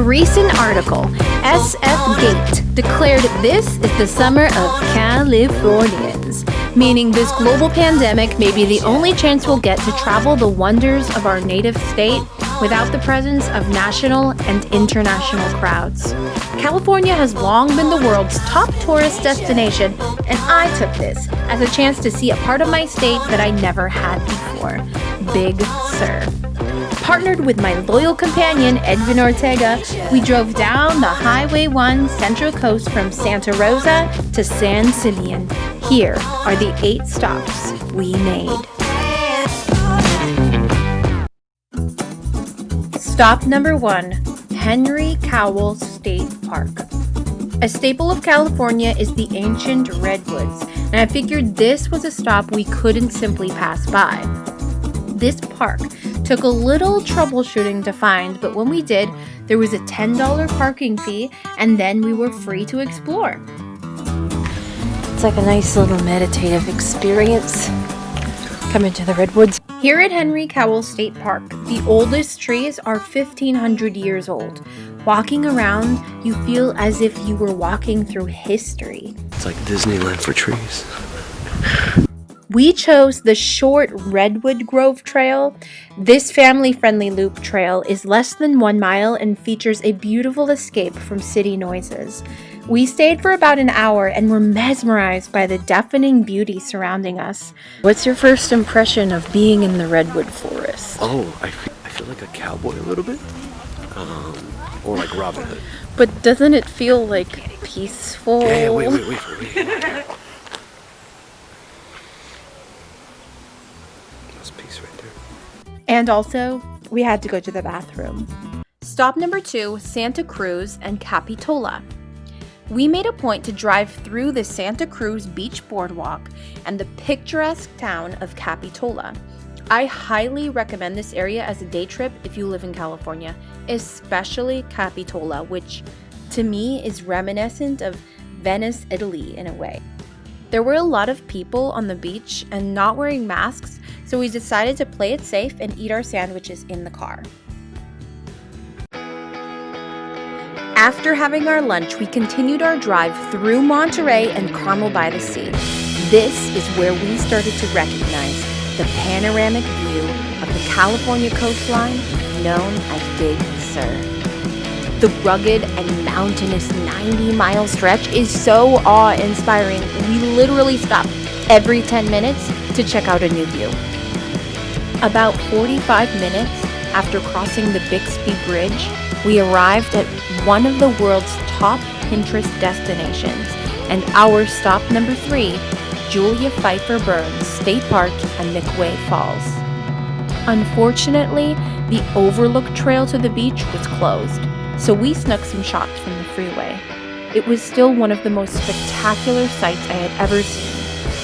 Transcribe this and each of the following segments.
recent article, SF Gate declared this is the summer of Californians, meaning this global pandemic may be the only chance we'll get to travel the wonders of our native state without the presence of national and international crowds. California has long been the world's top tourist destination, and I took this as a chance to see a part of my state that I never had before, Big Sur. Partnered with my loyal companion, Edwin Ortega, we drove down the Highway 1 Central Coast from Santa Rosa to San Simeon. Here are the 8 stops we made. Stop number 1, Henry Cowell State Park. A staple of California is the ancient redwoods, and I figured this was a stop we couldn't simply pass by. This park took a little troubleshooting to find, but when we did, there was a $10 parking fee, and then we were free to explore. It's like a nice little meditative experience coming to the redwoods. Here at Henry Cowell State Park, the oldest trees are 1,500 years old. Walking around, you feel as if you were walking through history. It's like Disneyland for trees. We chose the short Redwood Grove Trail. This family-friendly loop trail is less than 1 mile and features a beautiful escape from city noises. We stayed for about an hour and were mesmerized by the deafening beauty surrounding us. What's your first impression of being in the redwood forest? Oh, I feel like a cowboy a little bit. Or like Robin Hood. But doesn't it feel like peaceful? Yeah, wait. That's peace right there. And also, we had to go to the bathroom. Stop number 2, Santa Cruz and Capitola. We made a point to drive through the Santa Cruz Beach Boardwalk and the picturesque town of Capitola. I highly recommend this area as a day trip if you live in California, especially Capitola, which to me is reminiscent of Venice, Italy in a way. There were a lot of people on the beach and not wearing masks, so we decided to play it safe and eat our sandwiches in the car. After having our lunch, we continued our drive through Monterey and Carmel by the Sea. This is where we started to recognize the panoramic view of the California coastline known as Big Sur. The rugged and mountainous 90-mile stretch is so awe-inspiring. We literally stopped every 10 minutes to check out a new view. About 45 minutes after crossing the Bixby Bridge, we arrived at one of the world's top Pinterest destinations, and our stop number 3, Julia Pfeiffer Burns State Park and McWay Falls. Unfortunately, the Overlook Trail to the beach was closed, so we snuck some shots from the freeway. It was still one of the most spectacular sights I had ever seen.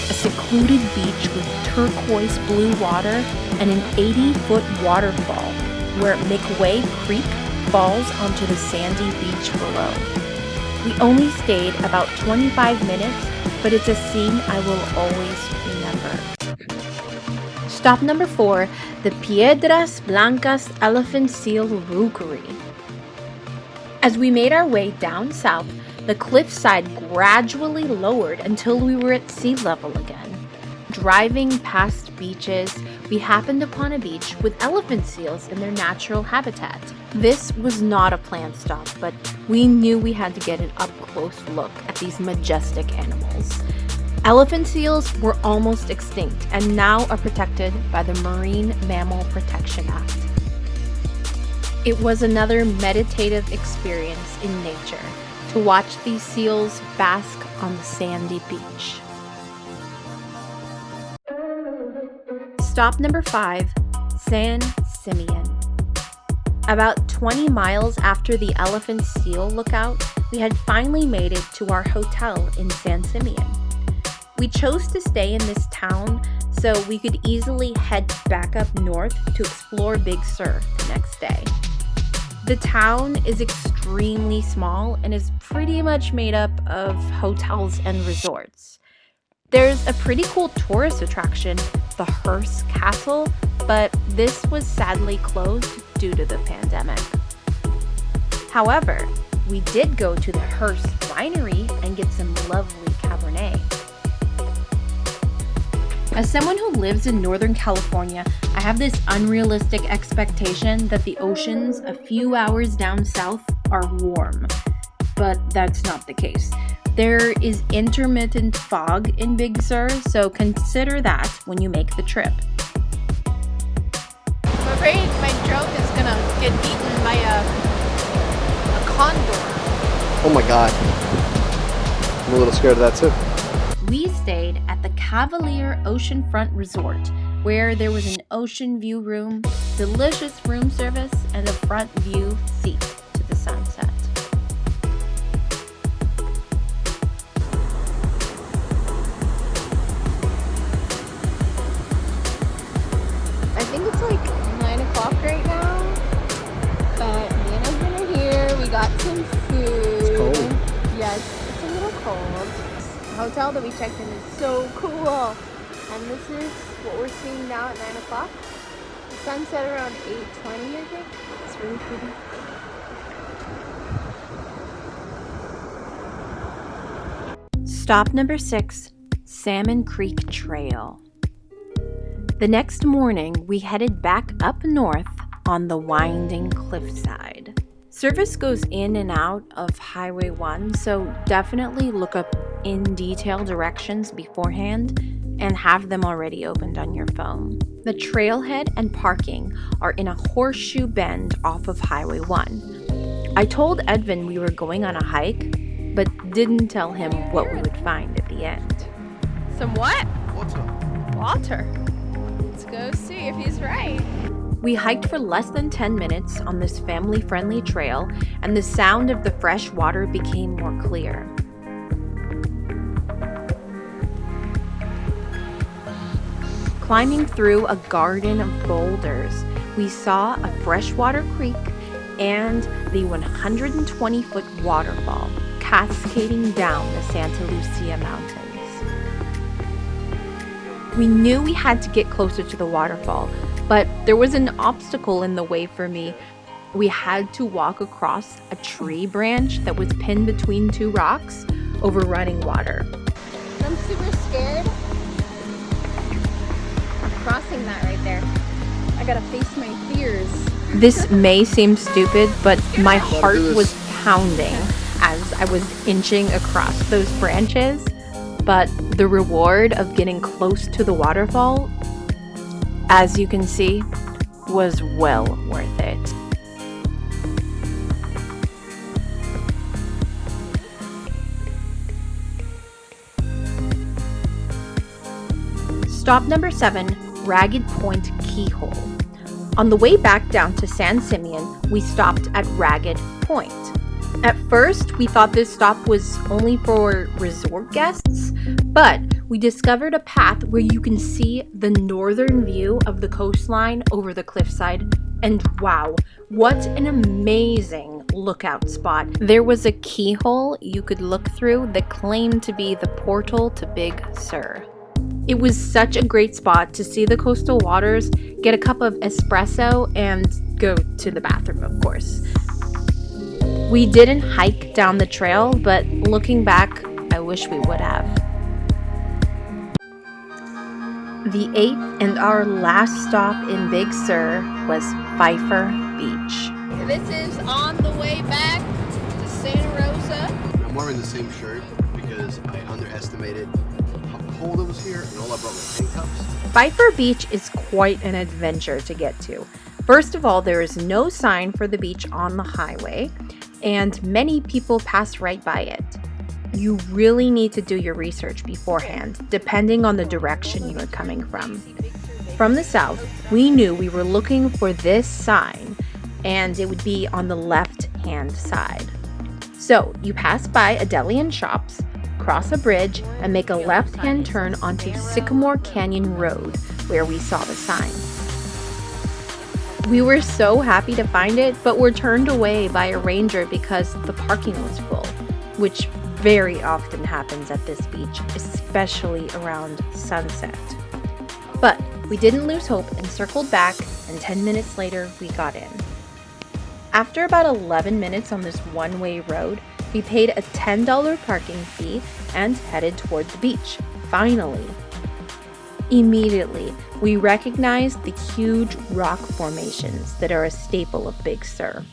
A secluded beach with turquoise blue water and an 80-foot waterfall where McWay Creek falls onto the sandy beach below. We only stayed about 25 minutes, but it's a scene I will always remember. Stop number 4, the Piedras, Blancas Elephant Seal Rookery. As we made our way down south, the cliffside gradually lowered until we were at sea level again. Driving past beaches, we happened upon a beach with elephant seals in their natural habitat. This was not a planned stop, but we knew we had to get an up-close look at these majestic animals. Elephant seals were almost extinct and now are protected by the Marine Mammal Protection Act. It was another meditative experience in nature to watch these seals bask on the sandy beach. Stop number 5, San Simeon. About 20 miles after the elephant seal lookout, we had finally made it to our hotel in San Simeon. We chose to stay in this town so we could easily head back up north to explore Big Sur the next day. The town is extremely small and is pretty much made up of hotels and resorts. There's a pretty cool tourist attraction, the Hearst Castle, but this was sadly closed due to the pandemic. However, we did go to the Hearst winery and get some lovely Cabernet. As someone who lives in Northern California, I have this unrealistic expectation that the oceans a few hours down south are warm, but that's not the case. There is intermittent fog in Big Sur, so consider that when you make the trip. I'm afraid my drone is gonna get eaten by a condor. Oh my god. I'm a little scared of that too. We stayed at the Cavalier Oceanfront Resort, where there was an ocean view room, delicious room service, and a front view seat to the sunset. I think it's like 9 o'clock right now, but me and husband are here. We got some food. It's cold. Yes, it's a little cold. The hotel that we checked in is so cool. And this is what we're seeing now at 9 o'clock. The sunset around 8:20, I think. It's really pretty. Stop number 6, Salmon Creek Trail. The next morning, we headed back up north on the winding cliffside. Service goes in and out of Highway 1, so definitely look up in detail directions beforehand and have them already opened on your phone. The trailhead and parking are in a horseshoe bend off of Highway 1. I told Edvin we were going on a hike, but didn't tell him what we would find at the end. Some what? Water. Water. Let's go see if he's right. We hiked for less than 10 minutes on this family-friendly trail, and the sound of the fresh water became more clear. Climbing through a garden of boulders, we saw a freshwater creek and the 120-foot waterfall cascading down the Santa Lucia Mountains. We knew we had to get closer to the waterfall, but there was an obstacle in the way for me. We had to walk across a tree branch that was pinned between two rocks over running water. I'm super scared of crossing that right there. I gotta face my fears. This may seem stupid, but my heart was pounding as I was inching across those branches. But the reward of getting close to the waterfall, as you can see, was well worth it. Stop number 7, Ragged Point Keyhole. On the way back down to San Simeon, we stopped at Ragged Point. At first, we thought this stop was only for resort guests, but we discovered a path where you can see the northern view of the coastline over the cliffside, and wow, what an amazing lookout spot. There was a keyhole you could look through that claimed to be the portal to Big Sur. It was such a great spot to see the coastal waters, get a cup of espresso, and go to the bathroom, of course. We didn't hike down the trail, but looking back, I wish we would have. The 8th and our last stop in Big Sur was Pfeiffer Beach. This is on the way back to Santa Rosa. I'm wearing the same shirt because I underestimated how cold it was here and all I brought was handcuffs. Pfeiffer Beach is quite an adventure to get to. First of all, there is no sign for the beach on the highway, and many people pass right by it. You really need to do your research beforehand, depending on the direction you are coming from. From the south, we knew we were looking for this sign, and it would be on the left-hand side. So you pass by a deli and shops, cross a bridge, and make a left-hand turn onto Sycamore Canyon Road, where we saw the sign. We were so happy to find it, but were turned away by a ranger because the parking was full, which very often happens at this beach, especially around sunset. But we didn't lose hope and circled back, and 10 minutes later we got in. After about 11 minutes on this one-way road, we paid a $10 parking fee and headed toward the beach, finally. Immediately, we recognized the huge rock formations that are a staple of Big Sur.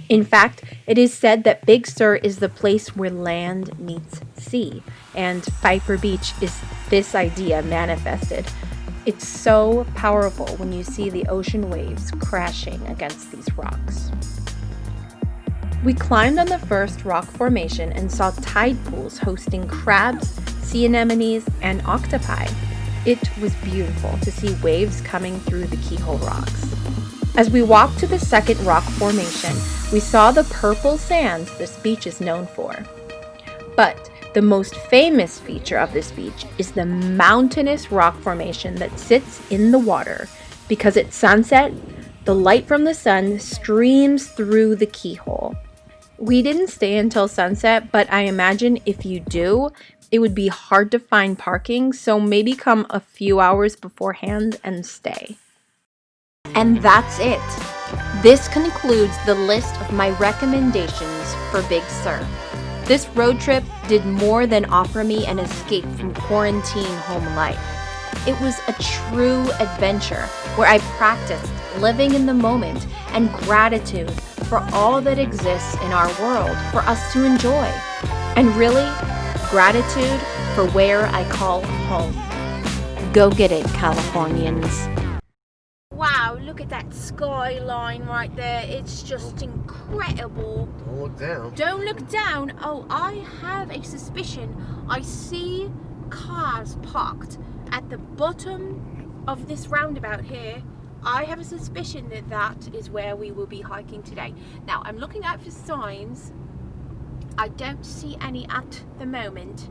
In fact, it is said that Big Sur is the place where land meets sea, and Pfeiffer Beach is this idea manifested. It's so powerful when you see the ocean waves crashing against these rocks. We climbed on the first rock formation and saw tide pools hosting crabs, sea anemones, and octopi. It was beautiful to see waves coming through the keyhole rocks. As we walked to the second rock formation, we saw the purple sand this beach is known for. But the most famous feature of this beach is the mountainous rock formation that sits in the water, because at sunset, the light from the sun streams through the keyhole. We didn't stay until sunset, but I imagine if you do, it would be hard to find parking, so maybe come a few hours beforehand and stay. And that's it. This concludes the list of my recommendations for Big Sur. This road trip did more than offer me an escape from quarantine home life. It was a true adventure where I practiced living in the moment and gratitude for all that exists in our world for us to enjoy. And really, gratitude for where I call home. Go get it, Californians. Wow, look at that skyline right there. It's just incredible. Don't look down. Don't look down. Oh, I have a suspicion. I see cars parked at the bottom of this roundabout here. I have a suspicion that that is where we will be hiking today. Now, I'm looking out for signs. I don't see any at the moment,